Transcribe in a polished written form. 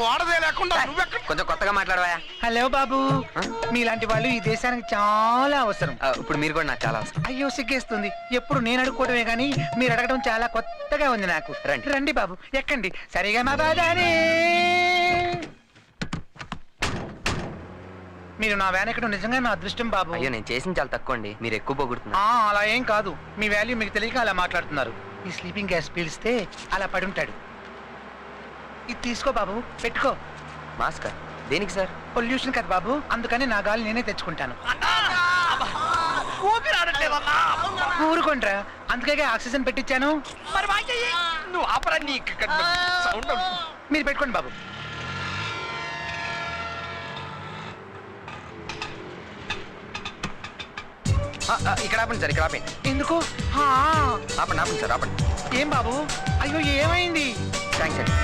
వాడదే లేకుండా నువ్వెక్కడ కొంచెం కొత్తగా మాట్లాడవా. హలో బాబు, మీలాంటి వాళ్ళు ఈ దేశానికి చాలా అవసరం. ఇప్పుడు మీరు కూడా నాకు చాలా అవసరం. అయ్యో సిగ్గేస్తుంది, ఎప్పుడు నేను అడుక్కోవడమే గానీ మీరు అడగడం చాలా కొత్తగా ఉంది నాకు. రండి. రండి బాబు, ఎక్కండి. సరిగా మా బాధానే. మీరు నా వ్యాన్ ఎక్కడం నిజంగా నా అదృష్టం బాబు. అయ్యో నేను చేసింది చాలా తక్కువ అండి, మీరు ఎక్కువ పోగొడుతున్నారు. అలా ఏం కాదు, మీ వాల్యూ మీకు తెలియక అలా మాట్లాడుతున్నారు. ఈ స్లీపింగ్ గ్యాస్ పీల్స్తే అలా పడుంటాడు. ఇది తీసుకో బాబు, పెట్టుకో. మాస్క్ దేనికి సార్? పొల్యూషన్ కదా బాబు, అందుకని నా గాలి నేనే తెచ్చుకుంటాను. ఊపిరాడట్లేదన్నా. ఊరుకోండ్రా, అందుకే ఆక్సిజన్ పెట్టించాను. మరి వాయ్యి. నువ్వు ఆపరా, నీకు సౌండ్. మీరు పెట్టుకోండి బాబు. ఇక్కడ ఆపండి సార్, ఇక్కడ ఆపండి. ఎందుకు? ఆపండి ఆపండి సార్, ఆపండి. ఏం బాబు? అయ్యో ఏమైంది? థ్యాంక్స్ అండి.